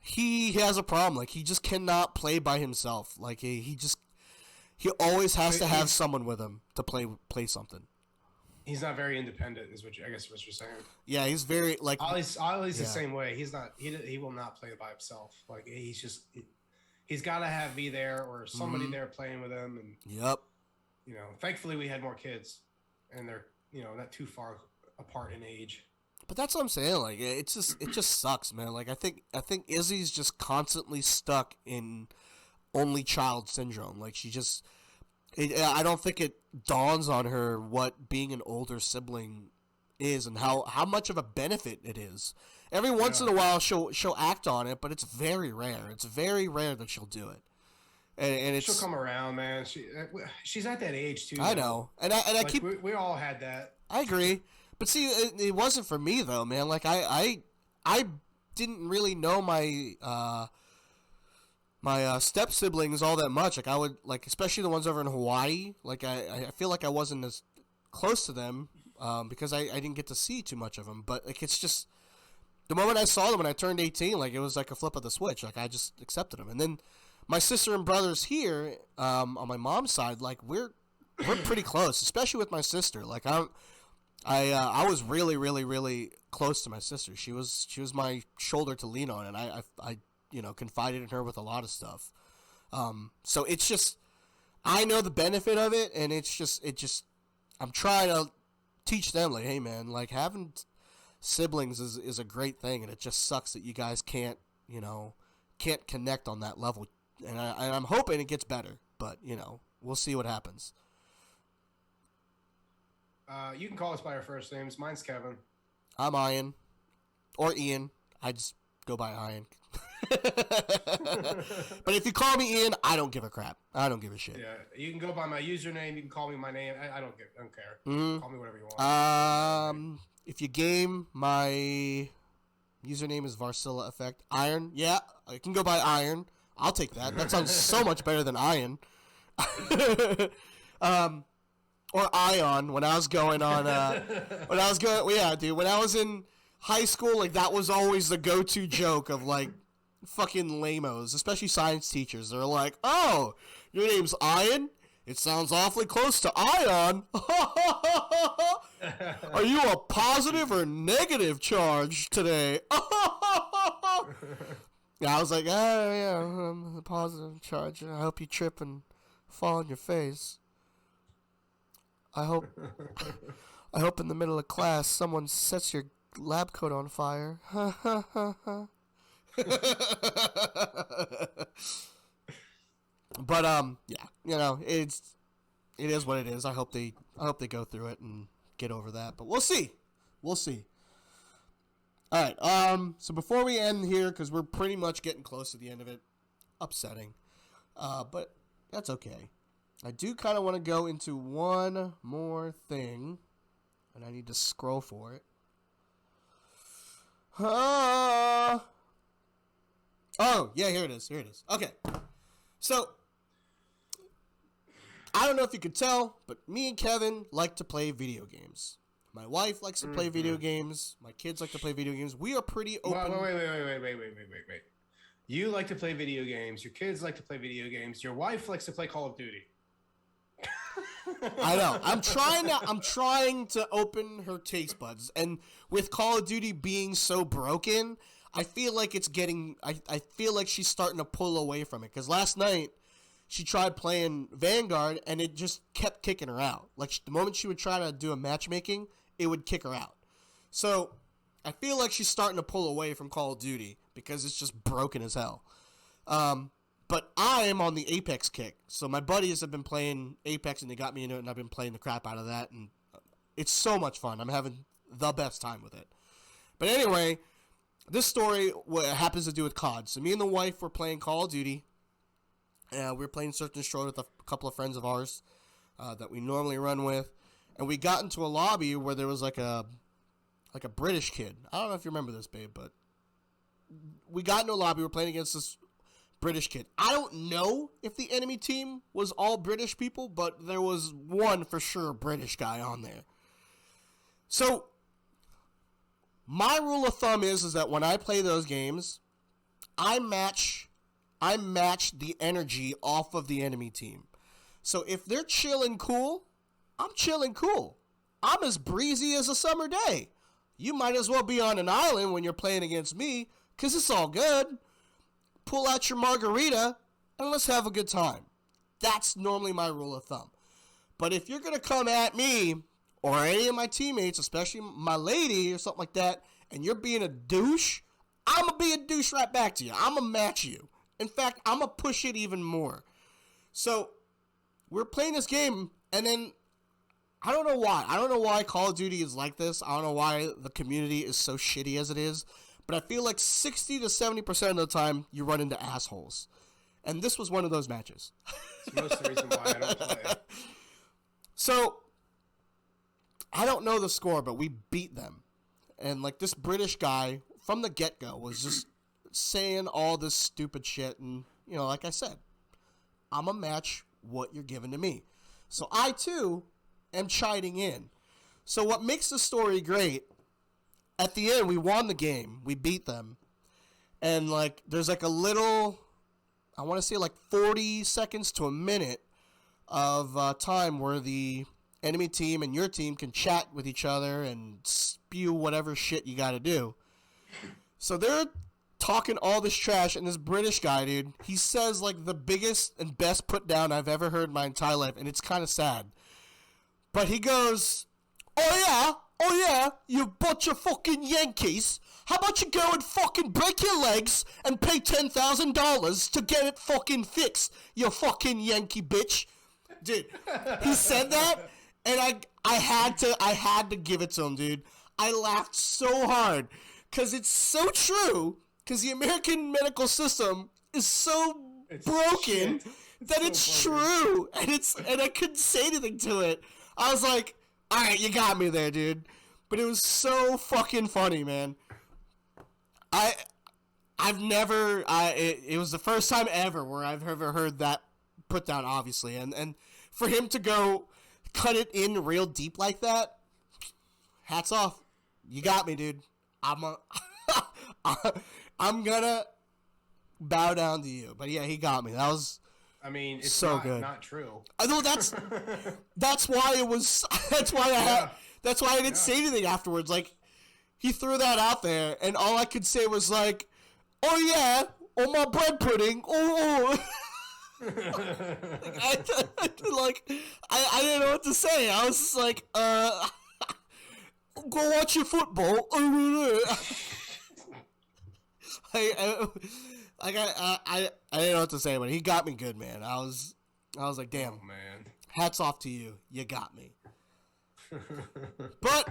he has a problem. Like he just cannot play by himself. Like he always has to have someone with him to play something. He's not very independent, is what you're saying. Yeah, he's very like. Ollie's the same way. He's not. He will not play by himself. Like he's got to be there or somebody there playing with him. And yep. You know, thankfully we had more kids, and they're not too far apart in age. But that's what I'm saying. Like it just sucks, man. Like I think Izzy's just constantly stuck in only child syndrome. Like she just. I don't think it dawns on her what being an older sibling is and how much of a benefit it is. Every once in a while she'll act on it, but it's very rare. It's very rare that she'll do it. And she'll come around, man. She's at that age too. I know, and I like keep. We all had that. I agree, but see, it wasn't for me though, man. Like I didn't really know my step siblings all that much. Like I would especially the ones over in Hawaii. Like I feel like I wasn't as close to them because I didn't get to see too much of them. But like it's just the moment I saw them when I turned 18, like it was like a flip of the switch. Like I just accepted them. And then my sister and brothers here on my mom's side, like we're we're pretty close, especially with my sister. Like I was really, really, really close to my sister. She was my shoulder to lean on, and I confided in her with a lot of stuff. So it's just, I know the benefit of it, and it just, I'm trying to teach them, like, hey man, like having siblings is a great thing, and it just sucks that you guys can't connect on that level, and I'm hoping it gets better, but we'll see what happens. You can call us by our first names. Mine's Kevin. I'm Ian, or Ian. I just go by Ian. But if you call me Ian, I don't give a crap. I don't give a shit. Yeah, you can go by my username. You can call me my name. I don't care. Mm-hmm. Call me whatever you want. If you game, my username is Varsilla Effect. Iron, yeah, I can go by Iron. I'll take that. That sounds so much better than Iron. Or Ion. When I was going on, when I was in high school, like that was always the go-to joke of like fucking lamos, especially science teachers. They're like, "Oh, your name's Ion? It sounds awfully close to Ion. Are you a positive or negative charge today?" Yeah, I was like, "Oh yeah, I'm a positive charge. I hope you trip and fall on your face. I hope in the middle of class someone sets your lab coat on fire." But yeah, it is what it is. I hope they go through it and get over that. But we'll see. All right. So before we end here, because we're pretty much getting close to the end of it, upsetting, but that's okay. I do kind of want to go into one more thing, and I need to scroll for it. Oh, yeah, here it is. Okay. So, I don't know if you could tell, but me and Kevin like to play video games. My wife likes to play video games. My kids like to play video games. We are pretty open. Wait. You like to play video games. Your kids like to play video games. Your wife likes to play Call of Duty. I know. I'm trying to open her taste buds, and with Call of Duty being so broken, I feel like it's getting. I feel like she's starting to pull away from it. Because last night she tried playing Vanguard, and it just kept kicking her out. Like the moment she would try to do a matchmaking, it would kick her out. So I feel like she's starting to pull away from Call of Duty because it's just broken as hell. But I am on the Apex kick. So my buddies have been playing Apex, and they got me into it, and I've been playing the crap out of that. And it's so much fun. I'm having the best time with it. But anyway, this story happens to do with COD. So me and the wife were playing Call of Duty. We were playing Search and Destroy with a couple of friends of ours that we normally run with. And we got into a lobby where there was like a British kid. I don't know if you remember this, babe, but we got into a lobby. We were playing against this British kid. I don't know if the enemy team was all British people, but there was one for sure British guy on there. So my rule of thumb is that when I play those games, I match the energy off of the enemy team. So if they're chilling cool, I'm chilling cool. I'm as breezy as a summer day. You might as well be on an island when you're playing against me, because it's all good. Pull out your margarita, and let's have a good time. That's normally my rule of thumb. But if you're going to come at me, or any of my teammates, especially my lady or something like that, and you're being a douche, I'm going to be a douche right back to you. I'm going to match you. In fact, I'm going to push it even more. So, we're playing this game, and then I don't know why. I don't know why Call of Duty is like this. I don't know why the community is so shitty as it is. But I feel like 60 to 70% of the time, you run into assholes. And this was one of those matches. It's most of the reason why I don't play. So, I don't know the score, but we beat them. And, like, this British guy, from the get-go, was just saying all this stupid shit. And, like I said, I'm a match what you're giving to me. So, I, too, am chiding in. So, what makes the story great, at the end, we won the game. We beat them. And, like, there's, like, a little, I want to say, like, 40 seconds to a minute of time where the enemy team and your team can chat with each other and spew whatever shit you got to do. So they're talking all this trash, and this British guy, dude, he says like the biggest and best put down I've ever heard in my entire life, and it's kind of sad. But he goes, oh yeah, you bunch of fucking Yankees. How about you go and fucking break your legs and pay $10,000 to get it fucking fixed, you fucking Yankee bitch. Dude, he said that, and I had to give it to him, dude. I laughed so hard, because it's so true, because the American medical system is so broken that it's true, and I couldn't say anything to it. I was like, all right, you got me there, dude. But it was so fucking funny, man. It was the first time ever where I've ever heard that put down, obviously. And for him to go cut it in real deep like that, hats off. You got me, dude. I'm gonna bow down to you. But yeah, he got me. That was... I mean, it's so good. Not true. I know that's why it was. That's why I didn't say anything afterwards. Like, he threw that out there, and all I could say was like, "Oh yeah, oh my bread pudding, oh." I didn't know what to say. I was just like, go watch your football. I didn't know what to say, but he got me good, man. I was like, damn, oh, man. Hats off to you. You got me. But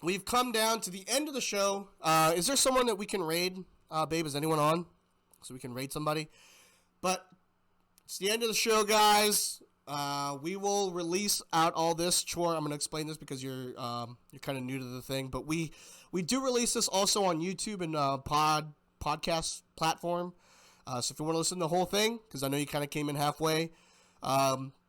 we've come down to the end of the show. Is there someone that we can raid? Babe, is anyone on? So we can raid somebody. But it's the end of the show, guys. We will release out all this. Chore, I'm going to explain this because you're kind of new to the thing. But we do release this also on YouTube and podcast platform. So if you want to listen to the whole thing, because I know you kind of came in halfway,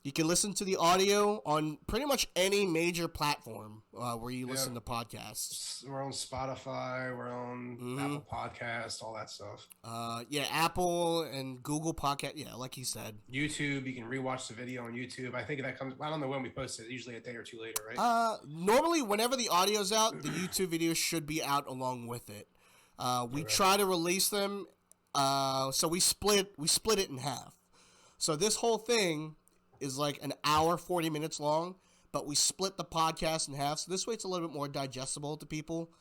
you can listen to the audio on pretty much any major platform where you listen to podcasts. We're on Spotify, we're on Apple Podcasts, all that stuff. Yeah, Apple and Google Podcast. Yeah, like he said. YouTube, you can rewatch the video on YouTube. I think that comes, I don't know when we post it, usually a day or two later, right? Normally, whenever the audio's out, the YouTube video should be out along with it. We try to release them, so we split it in half. So this whole thing is like an hour, 40 minutes long, but we split the podcast in half. So this way it's a little bit more digestible to people,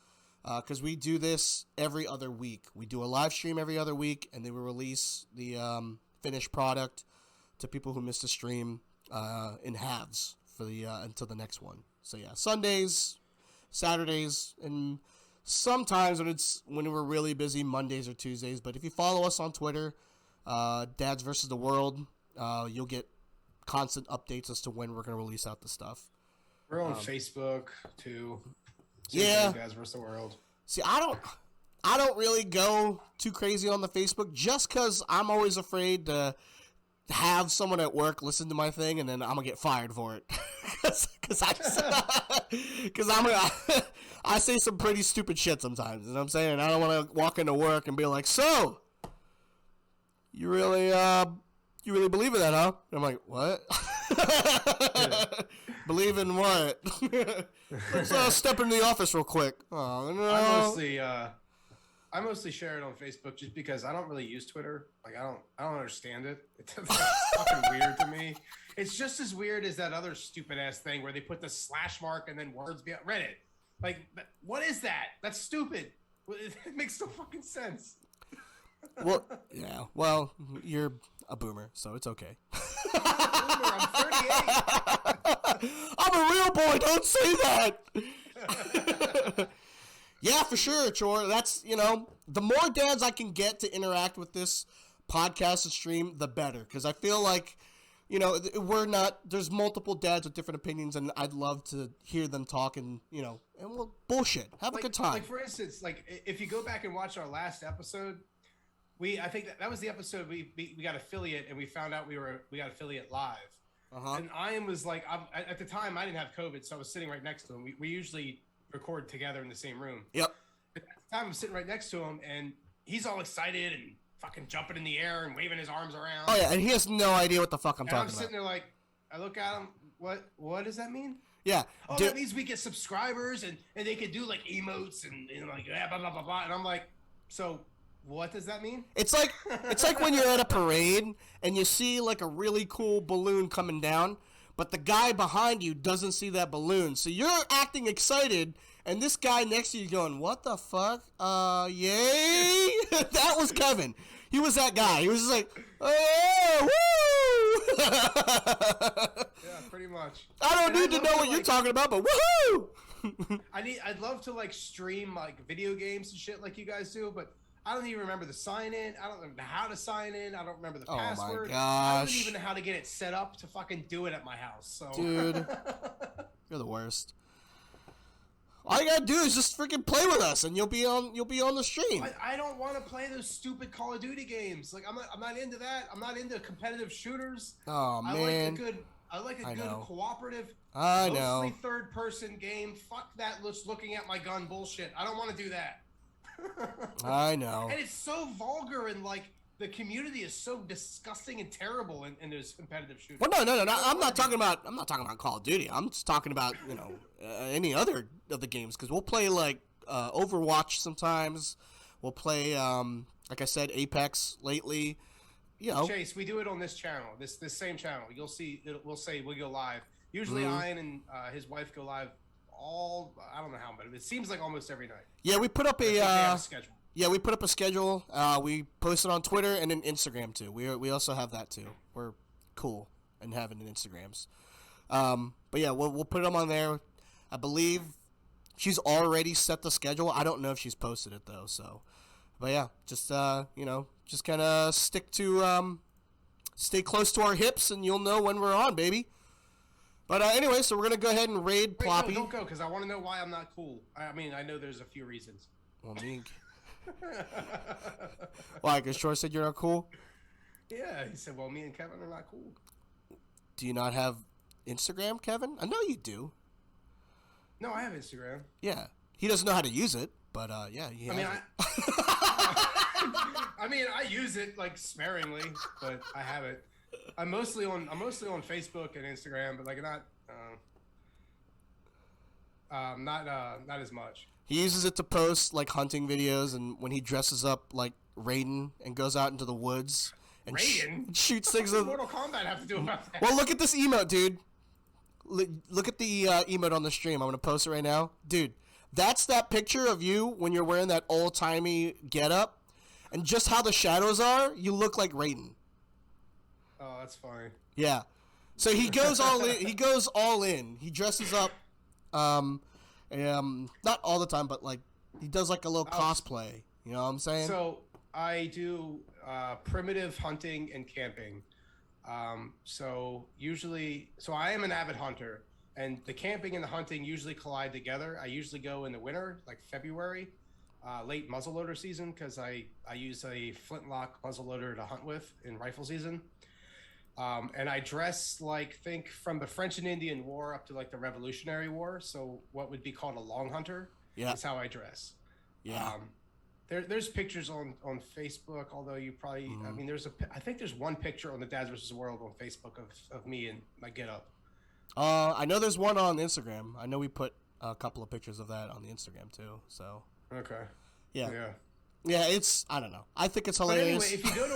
because we do this every other week. We do a live stream every other week, and then we release the finished product to people who missed the stream in halves for the until the next one. So yeah, Sundays, Saturdays, and sometimes when we're really busy, Mondays or Tuesdays. But if you follow us on Twitter, Dads versus the World, you'll get constant updates as to when we're going to release out the stuff. We're on Facebook too. Yeah, Dads versus the World. See, I don't really go too crazy on the Facebook, just because I'm always afraid to have someone at work listen to my thing and then I'm gonna get fired for it. Because I say some pretty stupid shit sometimes. You know what I'm saying? I don't want to walk into work and be like, so you really believe in that, huh? And I'm like, what? Believe in what? Let's step into the office real quick. Oh, no. I mostly share it on Facebook just because I don't really use Twitter. Like, I don't understand it. It's fucking weird to me. It's just as weird as that other stupid ass thing where they put the slash mark and then words behind Reddit. Like, what is that? That's stupid. It makes no fucking sense. Well, yeah. Well, you're a boomer, so it's okay. I'm 38. I'm a real boy. Don't say that. Yeah, for sure, Chore. That's, the more dads I can get to interact with this podcast and stream, the better. Because I feel like, there's multiple dads with different opinions, and I'd love to hear them talk and we'll bullshit. Have a good time. Like, for instance, if you go back and watch our last episode, I think that was the episode we got affiliate, and we found out we got affiliate live. Uh-huh. And Ian was like, at the time I didn't have COVID, so I was sitting right next to him. We usually record together in the same room. Yep. At the time I'm sitting right next to him, and he's all excited and fucking jumping in the air and waving his arms around. Oh yeah, and he has no idea what the fuck I'm and talking I'm sitting about. there like, I look at him. What does that mean? Yeah. Oh, that means we get subscribers and they can do like emotes and like blah blah blah blah. And I'm like, so what does that mean? It's like when you're at a parade and you see like a really cool balloon coming down, but the guy behind you doesn't see that balloon. So you're acting excited, and this guy next to you going, "What the fuck? Yay!" That was Kevin. He was that guy. He was just like, "Oh, woo!" Yeah, pretty much. I don't need to know what you're talking about, but woohoo! I'd love to like stream like video games and shit like you guys do, but I don't even remember the sign in. I don't remember how to sign in. I don't remember the password. My I don't gosh. even know how to get it set up to fucking do it at my house. So Dude, you're the worst. All you gotta do is just freaking play with us, and you'll be on the stream. I don't want to play those stupid Call of Duty games. Like I'm not into that. I'm not into competitive shooters. Oh man, I like a good know. cooperative, I mostly know. third person game. Fuck that just looking at my gun bullshit. I don't want to do that. I know. And it's so vulgar, and like the community is so disgusting and terrible in those competitive shooters. Well, no. I'm not talking about Call of Duty. I'm just talking about any other of the games, because we'll play like Overwatch sometimes. We'll play like I said, Apex lately. You know, Chase, we do it on this channel, this same channel. You'll see. We'll say we go live. Usually, Ian and his wife go live. I don't know how, but it seems like almost every night. Yeah, we put up They have a schedule. Yeah, we put up a schedule. We post it on Twitter and then Instagram too. We also have that too. We're cool and having an Instagrams. But yeah, we'll put them on there. I believe she's already set the schedule. I don't know if she's posted it though. So, but yeah, just just kind of stay close to our hips, and you'll know when we're on, baby. But anyway, so we're gonna go ahead and raid Ploppy. No, don't go, because I want to know why I'm not cool. I mean, I know there's a few reasons. Well, why? Because Shore said you're not cool? Yeah, he said, well, me and Kevin are not cool. Do you not have Instagram, Kevin? I know you do. No, I have Instagram. Yeah. He doesn't know how to use it, but yeah, he has it. I mean, I use it like sparingly, but I have it. I'm mostly on Facebook and Instagram, but like not as much. He uses it to post like hunting videos, and when he dresses up like Raiden and goes out into the woods and shoots things. What does Mortal Kombat have to do about that? Well, look at this emote, dude. Look at the emote on the stream. I'm gonna post it right now, dude. That's that picture of you when you're wearing that old timey getup, and just how the shadows are. You look like Raiden. Oh, that's funny. Yeah. So he goes all in. He goes all in. He dresses up. Not all the time, but like he does like a little cosplay. You know what I'm saying? So I do primitive hunting and camping. So I am an avid hunter, and the camping and the hunting usually collide together. I usually go in the winter, like February, late muzzleloader season, because I use a flintlock muzzleloader to hunt with in rifle season. And I dress like, think from the French and Indian War up to like the Revolutionary War. So what would be called a long hunter is how I dress. Yeah. There's pictures on Facebook, although you probably, I mean, I think there's one picture on the Dads vs. World on Facebook of me and my getup. I know there's one on Instagram. I know we put a couple of pictures of that on the Instagram too. So. Okay. Yeah. It's, I don't know. I think it's hilarious. But anyway, if you go to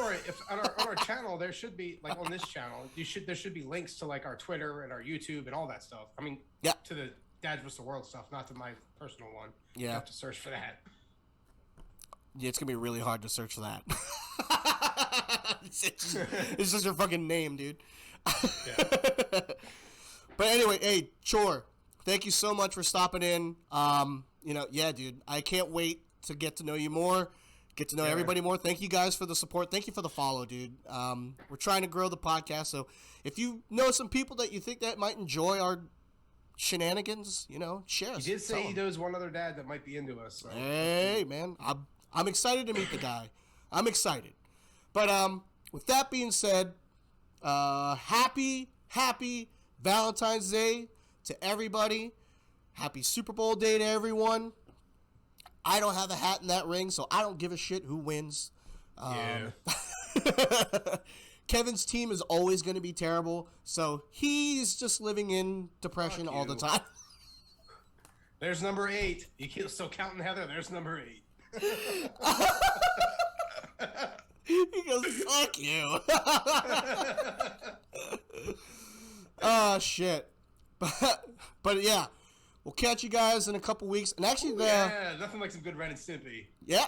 on our channel, there should be like on this channel, there should be links to like our Twitter and our YouTube and all that stuff. I mean, to the Dads vs. World stuff, not to my personal one. Yeah. You have to search for that. Yeah, it's gonna be really hard to search for that. It's just your fucking name, dude. Yeah. But anyway, hey, Chore, thank you so much for stopping in. Dude, I can't wait to get to know you more, get to know everybody more. Thank you guys for the support. Thank you for the follow, dude. We're trying to grow the podcast, so if you know some people that you think that might enjoy our shenanigans, share us. You did say he knows one other dad that might be into us. So. Hey, man, I'm excited to meet the guy. I'm excited. But with that being said, happy Valentine's Day to everybody. Happy Super Bowl day to everyone. I don't have a hat in that ring, so I don't give a shit who wins. Yeah. Kevin's team is always going to be terrible, so he's just living in depression Fuck all the you. time. There's number 8. You keep still counting Heather. There's number 8. He goes, fuck you. Oh, shit. But yeah, we'll catch you guys in a couple weeks. And actually, Yeah, nothing like some good Ren and Stimpy. yeah.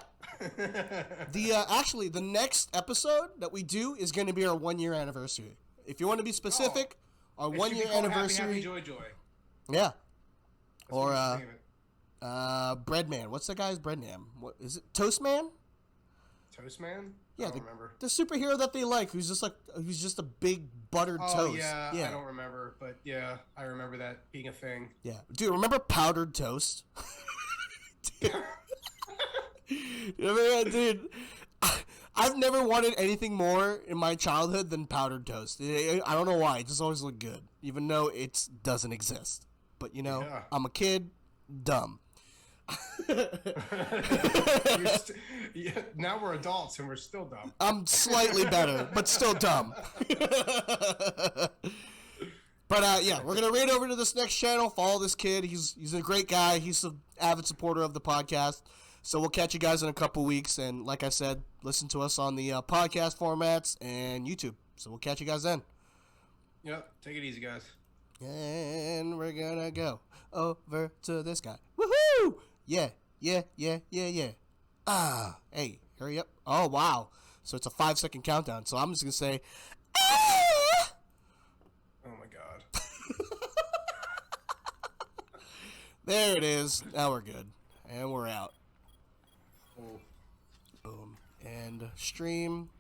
The next episode that we do is going to be our 1 year anniversary. If you want to be specific, our It 1 should be year called anniversary. Happy, Happy Joy Joy. Yeah. That's what Or we should name it. Breadman. What's that guy's bread name? What is it? Toastman? Toastman? Yeah, I don't remember. the superhero that they like, who's just a big buttered Oh, toast. yeah, I don't remember, but yeah, I remember that being a thing. Yeah. Dude, remember powdered toast? Dude. You remember that, dude? I've never wanted anything more in my childhood than powdered toast. I don't know why. It just always looked good, even though it doesn't exist. But, you know, Yeah. I'm a kid, dumb. Yeah, now we're adults and we're still dumb. I'm slightly better, but still dumb. But yeah, we're gonna raid over to this next channel. Follow this kid. He's a great guy. He's an avid supporter of the podcast. So we'll catch you guys in a couple weeks. And like I said, listen to us on the podcast formats and YouTube. So we'll catch you guys then. Yep, take it easy, guys. And we're gonna go over to this guy. Woohoo! Yeah, yeah, yeah, yeah, yeah. Ah, hey, hurry up. Oh, wow. So it's a 5-second countdown. So I'm just gonna say, ah! Oh my god. There it is. Now we're good. And we're out. Oh. Boom. And stream.